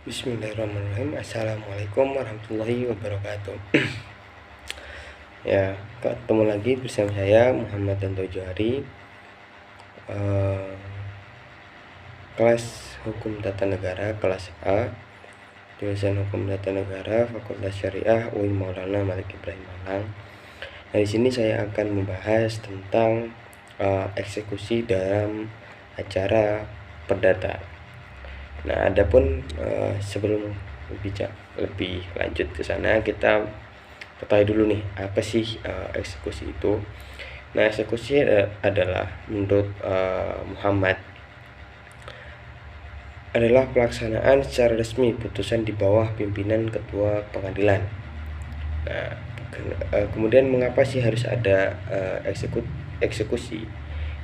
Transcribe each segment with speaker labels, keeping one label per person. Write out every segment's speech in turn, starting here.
Speaker 1: Bismillahirrahmanirrahim. Assalamualaikum warahmatullahi wabarakatuh. Ya, ketemu lagi bersama saya Muhammad Danto Johari, kelas Hukum Tata Negara kelas A, jurusan Hukum Tata Negara, Fakultas Syariah UI Maulana Malik Ibrahim Malang. Nah, di sini saya akan membahas tentang eksekusi dalam acara perdata. Nah, adapun sebelum lebih lanjut ke sana, kita ketahui dulu nih apa sih eksekusi itu. Nah, eksekusi adalah menurut Muhammad adalah pelaksanaan secara resmi putusan di bawah pimpinan ketua pengadilan. Nah, kemudian mengapa sih harus ada eksekusi?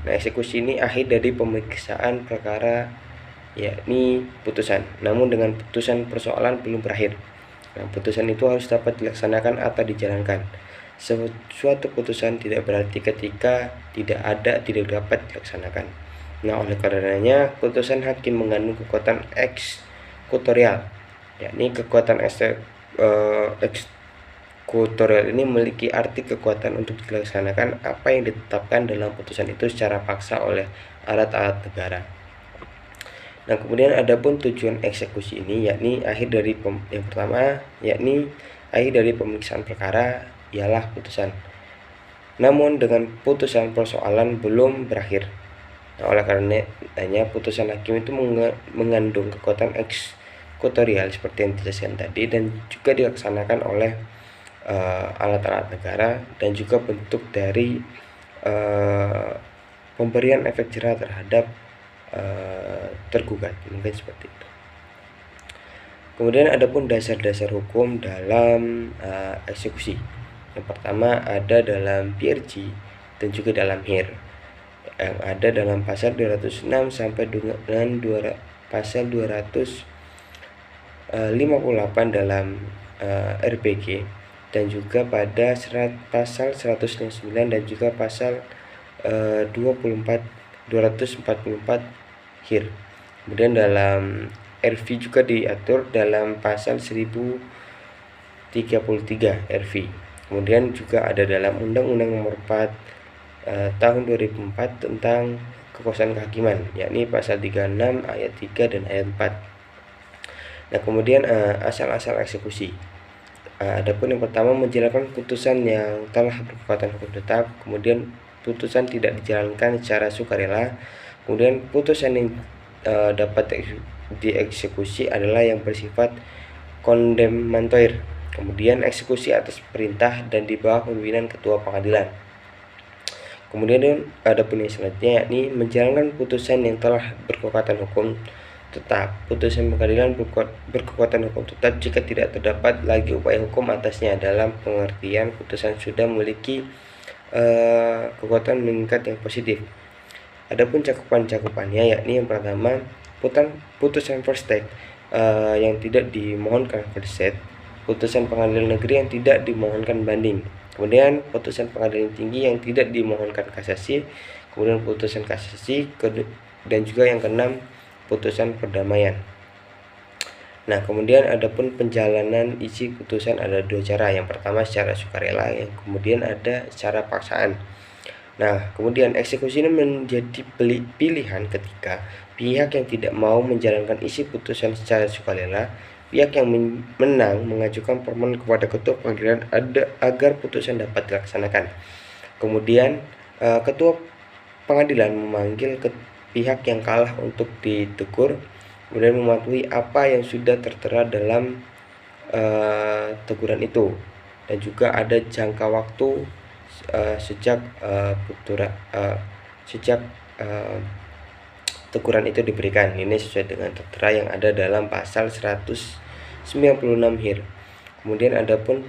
Speaker 1: Nah, eksekusi ini akhir dari pemeriksaan perkara, yakni putusan. Namun dengan putusan persoalan belum berakhir. Nah, putusan itu harus dapat dilaksanakan atau dijalankan. Suatu putusan tidak berarti ketika tidak dapat dilaksanakan. Nah, oleh karenanya putusan hakim mengandung kekuatan eksekutorial, yakni kekuatan eksekutorial ini memiliki arti kekuatan untuk dilaksanakan apa yang ditetapkan dalam putusan itu secara paksa oleh alat-alat negara. Nah, kemudian adapun tujuan eksekusi ini yakni akhir dari yang pertama yakni akhir dari pemeriksaan perkara ialah putusan. Namun dengan putusan persoalan belum berakhir. Nah, oleh karenanya putusan hakim itu mengandung kekuatan eksekutorial seperti yang dijelaskan tadi, dan juga dilaksanakan oleh alat-alat negara, dan juga bentuk dari pemberian efek jerah terhadap tergugat, mungkin seperti itu. Kemudian adapun dasar-dasar hukum dalam eksekusi. Yang pertama ada dalam PRG dan juga dalam HIR, yang ada dalam pasal 206 sampai dengan pasal 258 dalam RPG, dan juga pada pasal 109 dan juga pasal 244 HIR. Kemudian dalam RV juga diatur dalam pasal 1033 RV. Kemudian juga ada dalam Undang-Undang Nomor 4 tahun 2004 tentang kekuasaan kehakiman, yakni pasal 36 ayat 3 dan ayat 4. Nah, kemudian asal-asal eksekusi. Adapun yang pertama, menjalankan putusan yang telah berkekuatan hukum tetap, kemudian putusan tidak dijalankan secara sukarela, kemudian putusan yang dapat dieksekusi adalah yang bersifat kondemnatoir, kemudian eksekusi atas perintah dan di bawah pimpinan ketua pengadilan. Kemudian ada pun yang selanjutnya yakni menjalankan putusan yang telah berkekuatan hukum tetap. Putusan pengadilan berkekuatan hukum tetap jika tidak terdapat lagi upaya hukum atasnya, dalam pengertian putusan sudah memiliki kekuatan meningkat yang positif. Adapun cakupannya yakni yang pertama, putusan first take yang tidak dimohonkan first set, putusan pengadilan negeri yang tidak dimohonkan banding, kemudian putusan pengadilan tinggi yang tidak dimohonkan kasasi, kemudian putusan kasasi, dan juga yang keenam, putusan perdamaian. Nah, kemudian adapun penjalanan isi putusan ada dua cara. Yang pertama secara sukarela, yang kemudian ada secara paksaan. Nah, kemudian eksekusi ini menjadi pilihan ketika pihak yang tidak mau menjalankan isi putusan secara sukarela, pihak yang menang mengajukan permohonan kepada ketua pengadilan agar putusan dapat dilaksanakan. Kemudian ketua pengadilan memanggil pihak yang kalah untuk ditegur, kemudian mematuhi apa yang sudah tertera dalam teguran itu, dan juga ada jangka waktu sejak teguran itu diberikan. Ini sesuai dengan tertera yang ada dalam pasal 196 HIR. Kemudian adapun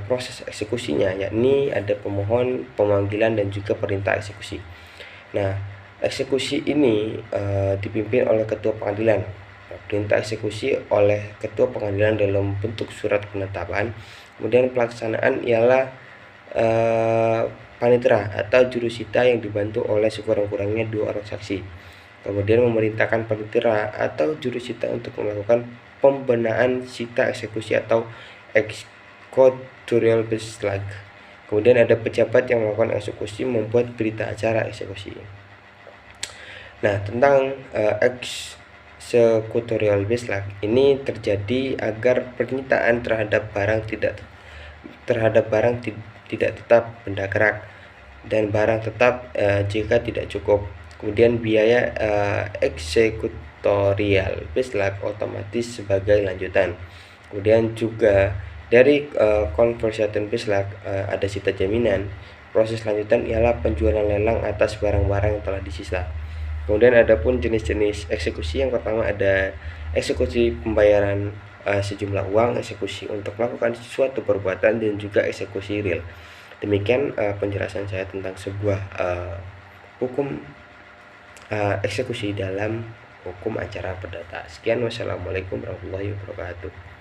Speaker 1: proses eksekusinya, yakni ada pemohon, pemanggilan, dan juga perintah eksekusi. Nah, eksekusi ini dipimpin oleh ketua pengadilan. Perintah eksekusi oleh ketua pengadilan dalam bentuk surat penetapan. Kemudian pelaksanaan ialah panitera atau jurusita yang dibantu oleh sekurang-kurangnya 2 orang saksi. Kemudian memerintahkan panitera atau jurusita untuk melakukan pembenaan sita eksekusi atau executorial beslag. Kemudian ada pejabat yang melakukan eksekusi membuat berita acara eksekusi. Nah, tentang executorial beslag ini terjadi agar penyitaan terhadap barang tidak tetap benda gerak dan barang tetap jika tidak cukup. Kemudian biaya executorial beslag otomatis sebagai lanjutan. Kemudian juga dari conversion beslag ada sita jaminan. Proses lanjutan ialah penjualan lelang atas barang-barang yang telah disita. Kemudian ada pun jenis-jenis eksekusi. Yang pertama ada eksekusi pembayaran sejumlah uang, eksekusi untuk melakukan suatu perbuatan, dan juga eksekusi real. Demikian penjelasan saya tentang sebuah hukum eksekusi dalam hukum acara perdata. Sekian, wassalamualaikum warahmatullahi wabarakatuh.